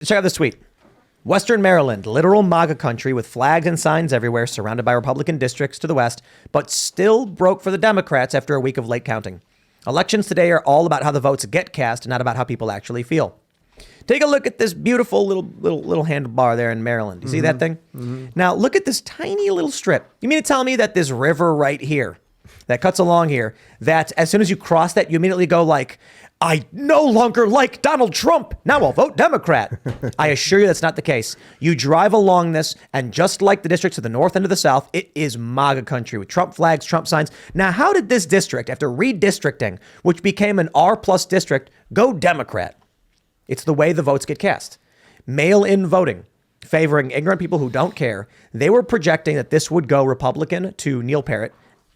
Check out this tweet. Western Maryland, literal MAGA country with flags and signs everywhere, surrounded by Republican districts to the west, but still broke for the Democrats after a week of late counting. Elections today are all about how the votes get cast, not about how people actually feel. Take a look at this beautiful little handlebar there in Maryland. You see that thing? Now look at this tiny little strip. You mean to tell me that this river right here that cuts along here, that as soon as you cross that, you immediately go like, I no longer like Donald Trump. Now I'll vote Democrat. I assure you that's not the case. You drive along this, and just like the districts of the north and of the south, it is MAGA country with Trump flags, Trump signs. Now, how did this district, after redistricting, which became an R+ district, go Democrat? It's the way the votes get cast. Mail-in voting, favoring ignorant people who don't care. They were projecting that this would go Republican to Neil Parrott.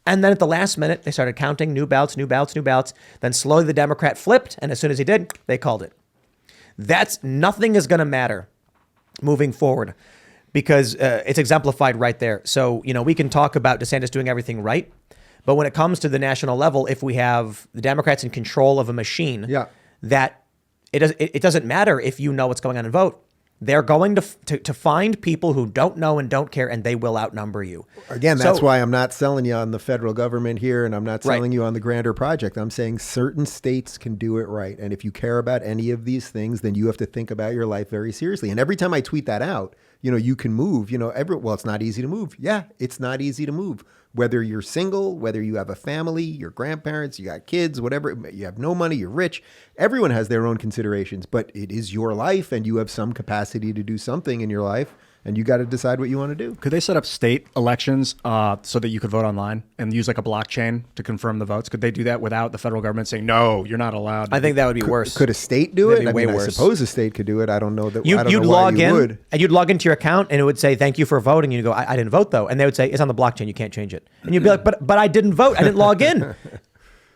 And then at the last minute, they started counting new ballots. Then slowly the Democrat flipped. And as soon as he did, they called it. Nothing is going to matter moving forward because it's exemplified right there. So, we can talk about DeSantis doing everything right. But when it comes to the national level, if we have the Democrats in control of a machine, that it doesn't matter if you know what's going on and vote. They're going to find people who don't know and don't care, and they will outnumber you. Again, that's why I'm not selling you on the federal government here, and I'm not selling you on the grander project. I'm saying certain states can do it right. And if you care about any of these things, then you have to think about your life very seriously. And every time I tweet that out, you can move, well, it's not easy to move. Yeah, it's not easy to move. Whether you're single, whether you have a family, your grandparents, you got kids, whatever, you have no money, you're rich. Everyone has their own considerations, but it is your life and you have some capacity to do something in your life. And you got to decide what you want to do. Could they set up state elections so that you could vote online and use like a blockchain to confirm the votes? Could they do that without the federal government saying, no, you're not allowed? I think that would be worse. Could a state do it? I suppose a state could do it. I don't know that. You'd log in and you'd log into your account and it would say, thank you for voting. And you go, I didn't vote though. And they would say, it's on the blockchain. You can't change it. And you'd be like, but I didn't vote. I didn't log in.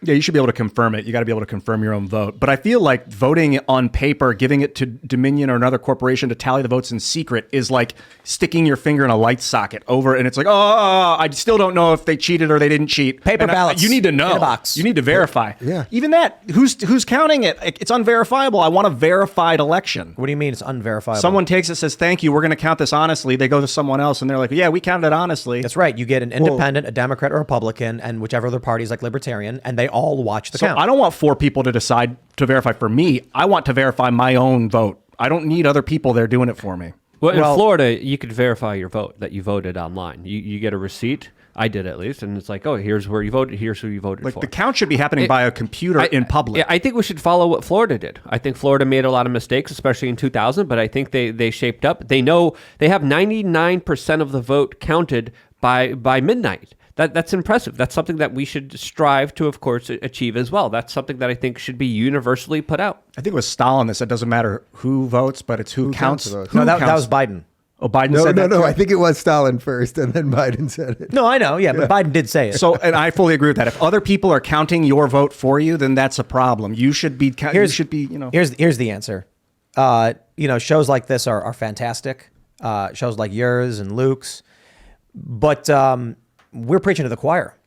Yeah, you should be able to confirm it. You got to be able to confirm your own vote. But I feel like voting on paper, giving it to Dominion or another corporation to tally the votes in secret is like sticking your finger in a light socket over. And it's like, I still don't know if they cheated or they didn't cheat. Paper ballots. You need to know. In a box. You need to verify. Yeah. Even that, who's counting it? It's unverifiable. I want a verified election. What do you mean it's unverifiable? Someone takes it, says, thank you, we're going to count this honestly. They go to someone else and they're like, yeah, we counted it honestly. That's right. You get an independent, a Democrat or Republican, and whichever other party is like Libertarian, and they all watch the count. I don't want 4 people to decide to verify for me. I want to verify my own vote. I don't need other people there doing it for me. Well, in Florida, you could verify your vote, that you voted online. You get a receipt. I did at least. And it's like, here's where you voted. Here's who you voted for. Like the count should be happening by a computer in public. Yeah, I think we should follow what Florida did. I think Florida made a lot of mistakes, especially in 2000, but I think they shaped up. They know they have 99% of the vote counted by midnight. That's impressive. That's something that we should strive to, of course, achieve as well. That's something that I think should be universally put out. I think it was Stalin that said it doesn't matter who votes, but it's who counts. No, that was Biden. Oh, Biden said that? No, I think it was Stalin first, and then Biden said it. No, I know. Yeah, but Biden did say it. So, and I fully agree with that. If other people are counting your vote for you, then that's a problem. You should be. Here's the answer. Shows like this are fantastic. Shows like yours and Luke's, but we're preaching to the choir.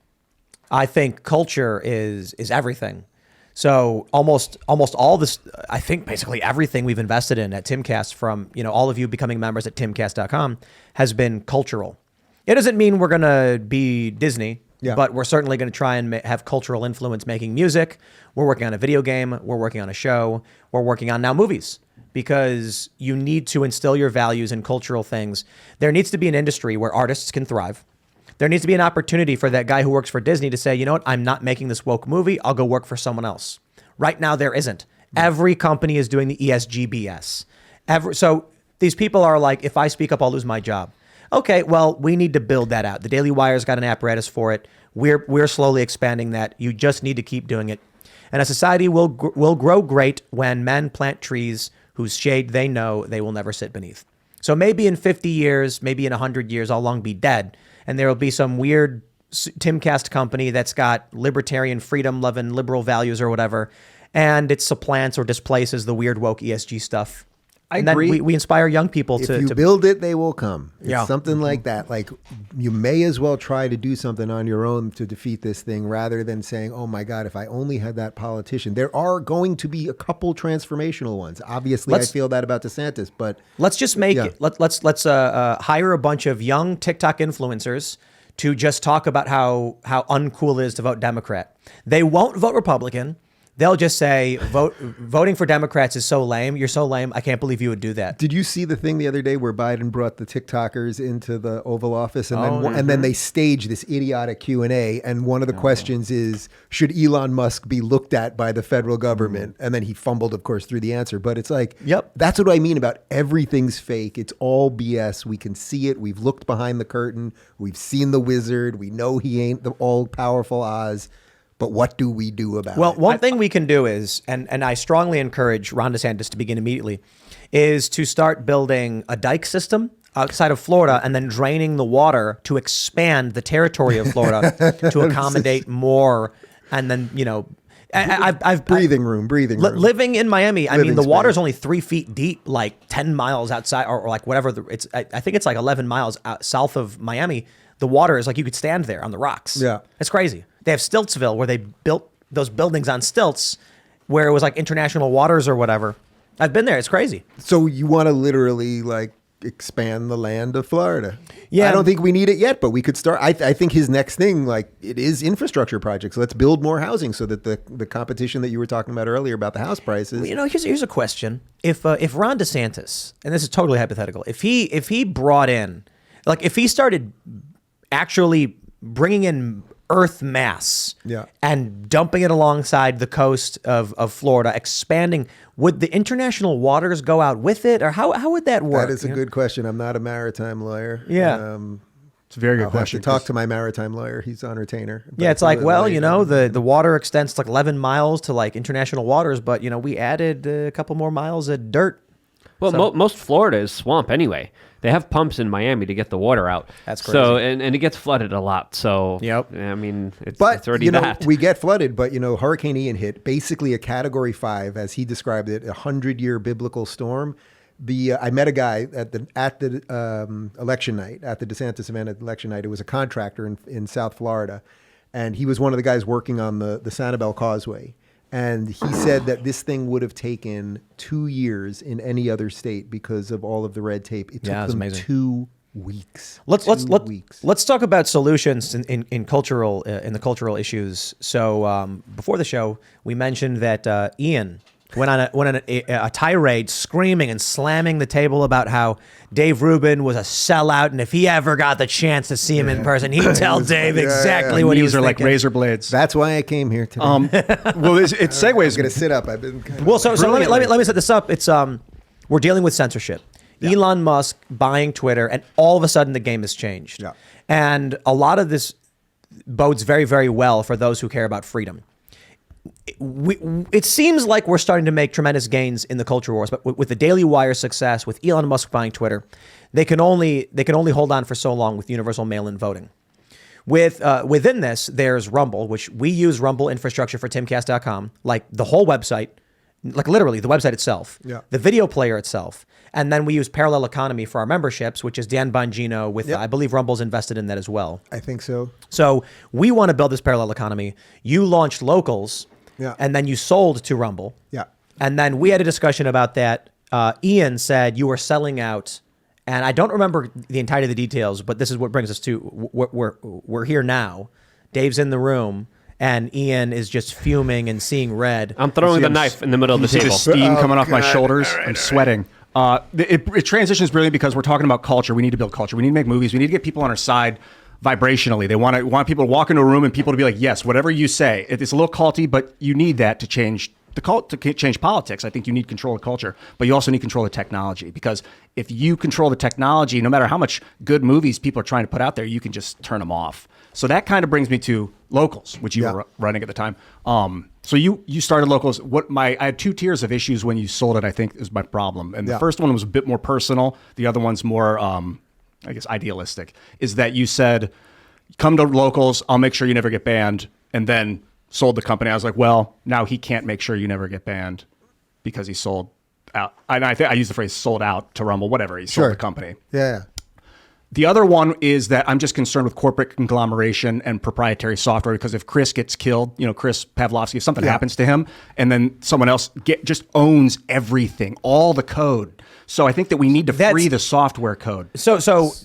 I think culture is everything. So almost all this, I think basically everything we've invested in at Timcast, from all of you becoming members at timcast.com, has been cultural. It doesn't mean we're going to be Disney, but we're certainly going to try and have cultural influence making music. We're working on a video game. We're working on a show. We're working on now movies, because you need to instill your values in cultural things. There needs to be an industry where artists can thrive. There needs to be an opportunity for that guy who works for Disney to say, you know what, I'm not making this woke movie. I'll go work for someone else. Right now, there isn't. Every company is doing the ESG BS. So these people are like, if I speak up, I'll lose my job. Okay, well, we need to build that out. The Daily Wire's got an apparatus for it. We're slowly expanding that. You just need to keep doing it. And a society will grow great when men plant trees whose shade they know they will never sit beneath. So maybe in 50 years, maybe in 100 years, I'll long be dead. And there will be some weird Timcast company that's got libertarian, freedom-loving, liberal values or whatever, and it supplants or displaces the weird woke ESG stuff. and agree. then we inspire young people If to you build it, they will come. It's Yeah. something like that. Like, you may as well try to do something on your own to defeat this thing rather than saying, oh my God, if I only had that politician. There are going to be a couple transformational ones. Obviously, I feel that about DeSantis, but let's just make Yeah. it. Let's hire a bunch of young TikTok influencers to just talk about how uncool it is to vote Democrat. They won't vote Republican. They'll just say voting for Democrats is so lame. You're so lame. I can't believe you would do that. did you see the thing the other day where Biden brought the TikTokers into the Oval Office and Oh, then they staged this idiotic Q&A, and one of the questions is, should Elon Musk be looked at by the federal government? And then he fumbled, of course, through the answer. But it's like, Yep. that's what I mean about everything's fake. It's all BS. We can see it. We've looked behind the curtain. We've seen the wizard. We know he ain't the all-powerful Oz. But what do we do about Well, it? one thing we can do is, and I strongly encourage Ron DeSantis to begin immediately, is to start building a dike system outside of Florida and then draining the water to expand the territory of Florida to accommodate more. And then, I've breathing room. living in Miami. I mean, Living the water's space. only 3 feet deep, like 10 miles outside, or like whatever. I think it's like 11 miles south of Miami. The water is like you could stand there on the rocks. Yeah. It's crazy. They have Stiltsville where they built those buildings on stilts where it was like international waters or whatever. I've been there. It's crazy. So you want to literally like expand the land of Florida? Yeah. I don't think we need it yet, but we could start. I think his next thing, like, it is infrastructure projects. Let's build more housing so that the competition that you were talking about earlier about the house prices. Here's a question. If Ron DeSantis, and this is totally hypothetical, if he brought in, like, if he started actually bringing in earth mass Yeah. and dumping it alongside the coast of Florida, expanding, would the international waters go out with it, or how would that work? That is a good question. I'm not a maritime lawyer. Yeah. It's a very good I'll have to question. talk to my maritime lawyer. He's on retainer. Yeah, But it's like, well, literally- the water extends to like 11 miles to like international waters, but we added a couple more miles of dirt. Well, most Florida is swamp anyway. They have pumps in Miami to get the water out. That's So, crazy. and it gets flooded a lot. So, Yep. I mean, it's But already that. we get flooded. But Hurricane Ian hit, basically a Category 5, as he described it, 100-year biblical storm. I met a guy at the election night, at the DeSantis event at election night. It was a contractor in South Florida, and he was one of the guys working on the Sanibel Causeway. And he said that this thing would have taken 2 years in any other state because of all of the red tape. It took Yeah, it's them amazing. 2 weeks. Let's talk about solutions in the cultural issues. So before the show, we mentioned that Ian went on a tirade, screaming and slamming the table about how Dave Rubin was a sellout, and if he ever got the chance to see him in person, he'd tell Dave exactly what he was Knees are like thinking. razor blades. That's why I came here today. Well, it segues. I'm gonna sit up. I've been kind of Well, so let me set this up. It's we're dealing with censorship. Elon Musk buying Twitter, and all of a sudden the game has changed. Yeah. And a lot of this bodes very, very well for those who care about freedom. It seems like we're starting to make tremendous gains in the culture wars, but with the Daily Wire success, with Elon Musk buying Twitter, they can only hold on for so long with universal mail-in voting. Within this, there's Rumble, which we use Rumble infrastructure for Timcast.com, like the whole website, like literally the website itself, Yeah. the video player itself. And then we use Parallel Economy for our memberships, which is Dan Bongino with, Yep. I believe Rumble's invested in that as well. I think so. So we want to build this parallel economy. You launched Locals, Yeah. and then you sold to Rumble. Yeah. And then we had a discussion about that. Ian said you were selling out, and I don't remember the entirety of the details, but this is what brings us to we're here now. Dave's in the room, and Ian is just fuming and seeing red. I'm throwing the knife in the middle of the See the table. steam Oh, coming off my God. shoulders. I'm sweating. It transitions brilliant because we're talking about culture. We need to build culture. We need to make movies. We need to get people on our side vibrationally. They want people to walk into a room and people to be like, yes, whatever you say. It's a little culty, but you need that to change to change politics. I think you need control of culture, but you also need control of technology, because if you control the technology, no matter how much good movies people are trying to put out there, you can just turn them off. So that kind of brings me to Locals, which you were running at the time. So you started Locals. I had 2 tiers of issues when you sold it, I think, is my problem. And the first one was a bit more personal. The other one's more, I guess, idealistic, is that you said, come to Locals, I'll make sure you never get banned, and then sold the company. I was like, well, now he can't make sure you never get banned because he sold out. And I think I use the phrase sold out to Rumble, whatever. He sold the company. Yeah. The other one is that I'm just concerned with corporate conglomeration and proprietary software, because if Chris gets killed, Chris Pavlovsky, if something happens to him, and then someone else just owns everything, all the code. So I think that we need to free the software code. So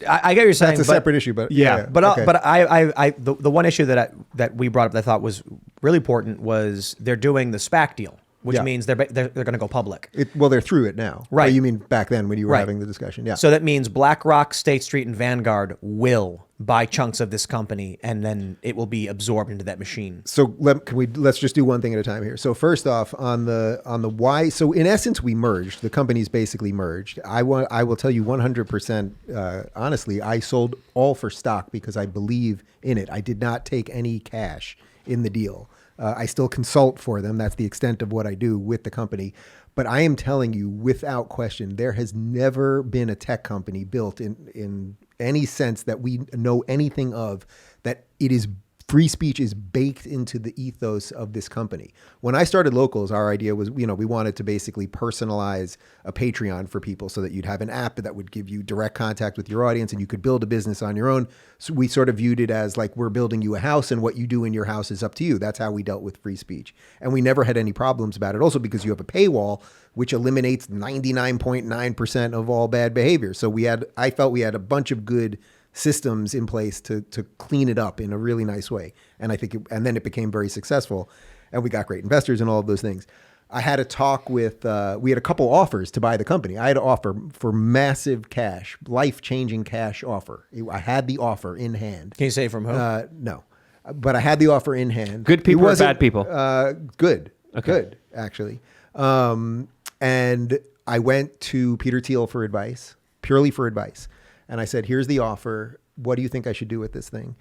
I get what you're saying. That's a separate issue, but the one issue that we brought up that I thought was really important was they're doing the SPAC deal, which means they're going to go public. They're through it now. Right. Oh, you mean back then when you were having the discussion? Yeah. So that means BlackRock, State Street, and Vanguard will buy chunks of this company, and then it will be absorbed into that machine. So let's just do one thing at a time here. So first off, on the why. So in essence, we merged. The companies basically merged. I will tell you 100%. Honestly, I sold all for stock because I believe in it. I did not take any cash in the deal. I still consult for them. That's the extent of what I do with the company. But I am telling you, without question, there has never been a tech company built in any sense that we know anything of that it is free speech is baked into the ethos of this company. When I started Locals, our idea was, we wanted to basically personalize a Patreon for people so that you'd have an app that would give you direct contact with your audience and you could build a business on your own. So we sort of viewed it as like, we're building you a house and what you do in your house is up to you. That's how we dealt with free speech. And we never had any problems about it. Also because you have a paywall, which eliminates 99.9% of all bad behavior. So I felt we had a bunch of good systems in place to clean it up in a really nice way. And I think, and then it became very successful and we got great investors and all of those things. I had a talk with, we had a couple offers to buy the company. I had an offer for massive cash, life-changing cash offer. I had the offer in hand. Can you say from who? No, but I had the offer in hand. Good people or bad people? Good. Okay. Good, actually. And I went to Peter Thiel for advice, purely for advice. And I said, here's the offer. What do you think I should do with this thing?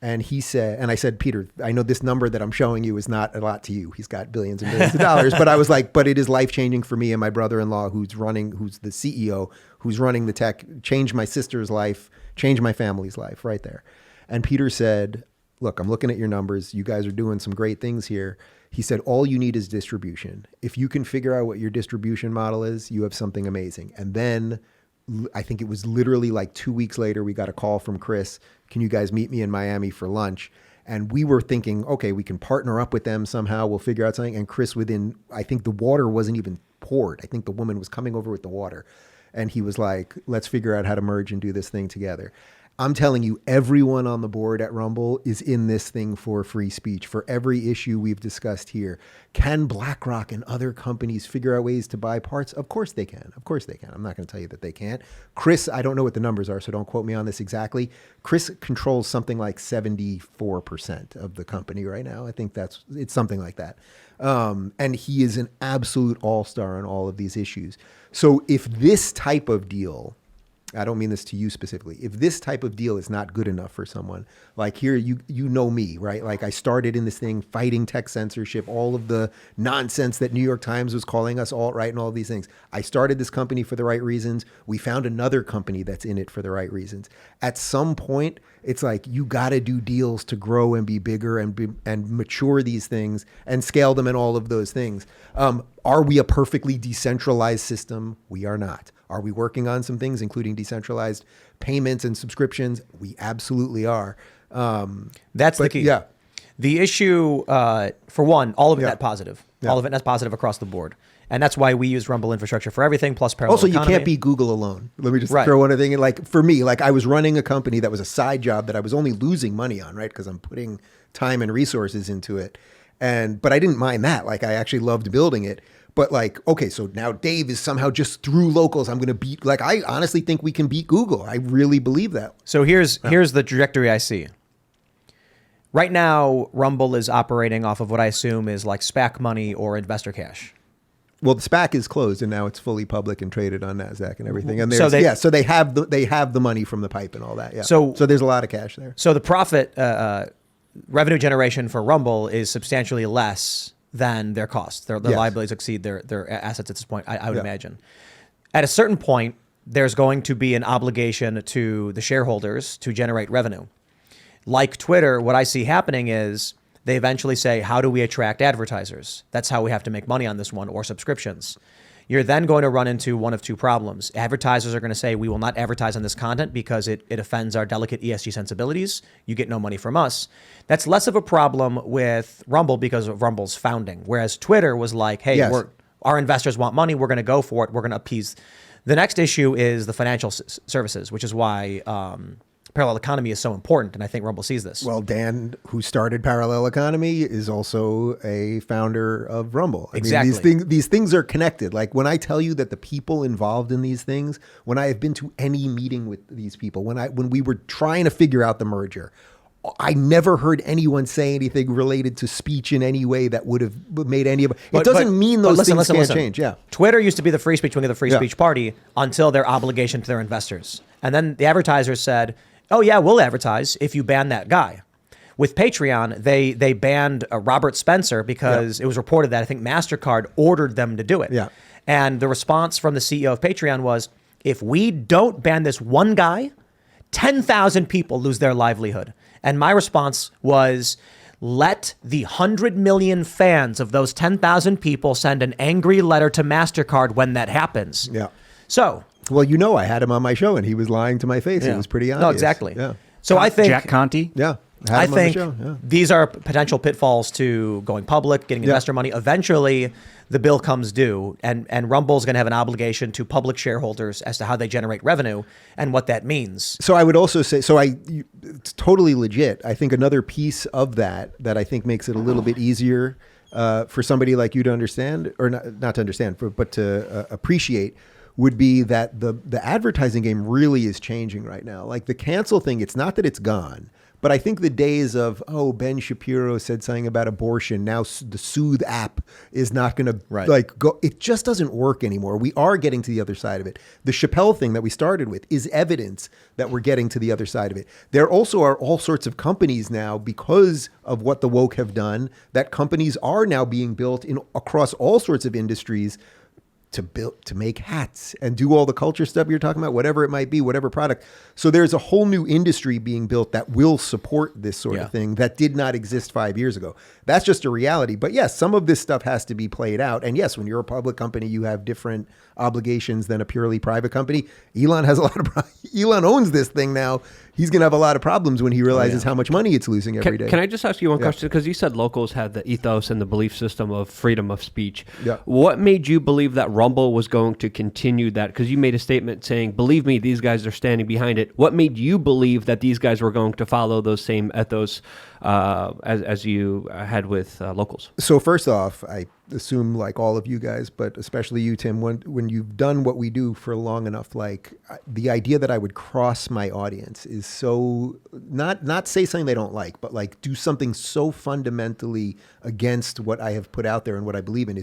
And he said, and I said, Peter, I know this number that I'm showing you is not a lot to you. He's got billions and billions of dollars. But I was like, but it is life-changing for me and my brother-in-law who's the CEO, who's running the tech, changed my sister's life, changed my family's life right there. And Peter said, look, I'm looking at your numbers. You guys are doing some great things here. He said, all you need is distribution. If you can figure out what your distribution model is, you have something amazing. And then I think it was literally like 2 weeks later, we got a call from Chris. Can you guys meet me in Miami for lunch? And we were thinking, okay, we can partner up with them somehow. We'll figure out something. And Chris, I think the water wasn't even poured. I think the woman was coming over with the water. And he was like, let's figure out how to merge and do this thing together. I'm telling you, everyone on the board at Rumble is in this thing for free speech, for every issue we've discussed here. Can BlackRock and other companies figure out ways to buy parts? Of course they can. Of course they can. I'm not going to tell you that they can't. Chris, I don't know what the numbers are, so don't quote me on this exactly. Chris controls something like 74% of the company right now. I think it's something like that. And he is an absolute all-star on all of these issues. So if this type of deal, I don't mean this to you specifically, if this type of deal is not good enough for someone, like here, you know me, right? Like I started in this thing fighting tech censorship, all of the nonsense that New York Times was calling us alt-right and all of these things. I started this company for the right reasons. We found another company that's in it for the right reasons. At some point, it's like you got to do deals to grow and be bigger and mature these things and scale them and all of those things. Are we a perfectly decentralized system? We are not. Are we working on some things, including decentralized payments and subscriptions? We absolutely are. That's the key. Yeah. The issue, for one, all of it net positive. Yeah. All of it net positive across the board. And that's why we use Rumble infrastructure for everything, plus parallel Also, economy. You can't be Google alone. Let me just throw one thing in. Like for me, like I was running a company that was a side job that I was only losing money on, right? Because I'm putting time and resources into it. But I didn't mind that. Like I actually loved building it. But like, okay, so now Dave is somehow just through Locals. I'm going to beat, like, I honestly think we can beat Google. I really believe that. So here's the trajectory I see. Right now, Rumble is operating off of what I assume is like SPAC money or investor cash. Well, the SPAC is closed and now it's fully public and traded on NASDAQ and everything. And so they have the money from the pipe and all that. Yeah. So there's a lot of cash there. So the profit revenue generation for Rumble is substantially less than their costs. Their liabilities exceed their assets at this point, I would imagine. At a certain point, there's going to be an obligation to the shareholders to generate revenue. Like Twitter, what I see happening is they eventually say, how do we attract advertisers? That's how we have to make money on this one, or subscriptions. you're then going to run into one of two problems. Advertisers are going to say, we will not advertise on this content because it offends our delicate ESG sensibilities. You get no money from us. That's less of a problem with Rumble because of Rumble's founding. Whereas Twitter was like, hey, Yes. our investors want money. We're going to go for it. We're going to appease. The next issue is the financial services, which is why parallel economy is so important. And I think Rumble sees this. Well, Dan, who started Parallel Economy, is also a founder of Rumble. Exactly. These things are connected. Like when I tell you that the people involved in these things, when I have been to any meeting with these people, when we were trying to figure out the merger, I never heard anyone say anything related to speech in any way that would have made any of it. It doesn't mean those things can't change. Yeah. Twitter used to be the free speech wing of the free speech party until their obligation to their investors. And then the advertisers said, oh, yeah, we'll advertise if you ban that guy. With Patreon, they banned Robert Spencer because it was reported that I think MasterCard ordered them to do it. Yeah. And the response from the CEO of Patreon was, if we don't ban this one guy, 10,000 people lose their livelihood. And my response was, let the 100 million fans of those 10,000 people send an angry letter to MasterCard when that happens. Yeah. So, well, I had him on my show and he was lying to my face. It was pretty obvious. no, exactly. Yeah. So I think Jack Conte. Yeah. I think these are potential pitfalls to going public, getting investor money. Eventually, the bill comes due, and Rumble's going to have an obligation to public shareholders as to how they generate revenue and what that means. So I would also say, it's totally legit. I think another piece of that I think makes it a little bit easier for somebody like you to understand, or not to understand, but to appreciate, would be that the advertising game really is changing right now. Like the cancel thing, it's not that it's gone. But I think the days of, Ben Shapiro said something about abortion, now the Soothe app is not going to go. It just doesn't work anymore. We are getting to the other side of it. The Chappelle thing that we started with is evidence that we're getting to the other side of it. There also are all sorts of companies now, because of what the woke have done, that companies are now being built across all sorts of industries to make hats and do all the culture stuff you're talking about, whatever it might be, whatever product. So there's a whole new industry being built that will support this sort of thing that did not exist 5 years ago. That's just a reality. But yes, some of this stuff has to be played out. And yes, when you're a public company, you have different obligations than a purely private company. Elon owns this thing now. He's going to have a lot of problems when he realizes how much money it's losing every day. Can I just ask you one question? Because you said locals had the ethos and the belief system of freedom of speech. Yeah. What made you believe that Rumble was going to continue that? Because you made a statement saying, believe me, these guys are standing behind it. What made you believe that these guys were going to follow those same ethos as you had with locals? So first off, I assume, like all of you guys, but especially you, Tim, when you've done what we do for long enough, like the idea that I would cross my audience is so not say something they don't like, but like do something so fundamentally against what I have put out there and what I believe in.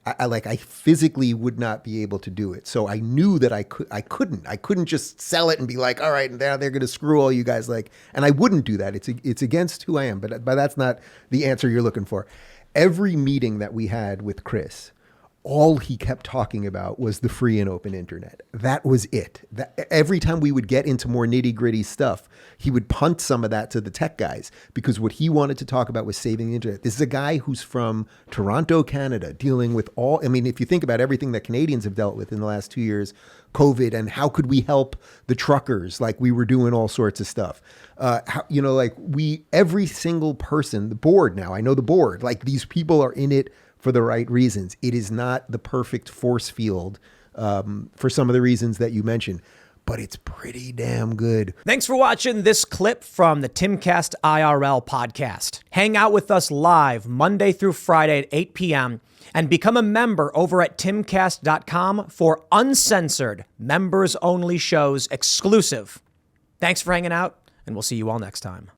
I physically would not be able to do it. So I knew that I couldn't just sell it and be like, all right, and now they're going to screw all you guys, and I wouldn't do that. It's against who I am, but that's not the answer you're looking for. Every meeting that we had with Chris, all he kept talking about was the free and open internet. That was it. Every time we would get into more nitty gritty stuff, he would punt some of that to the tech guys, because what he wanted to talk about was saving the internet. This is a guy who's from Toronto, Canada, dealing with if you think about everything that Canadians have dealt with in the last 2 years, COVID, and how could we help the truckers? Like we were doing all sorts of stuff. Every single person, the board now, I know the board, like these people are in it for the right reasons. It is not the perfect force field for some of the reasons that you mentioned, but it's pretty damn good. Thanks for watching this clip from the Timcast IRL podcast. Hang out with us live Monday through Friday at 8 p.m. and become a member over at timcast.com for uncensored, members-only shows exclusive. Thanks for hanging out, and we'll see you all next time.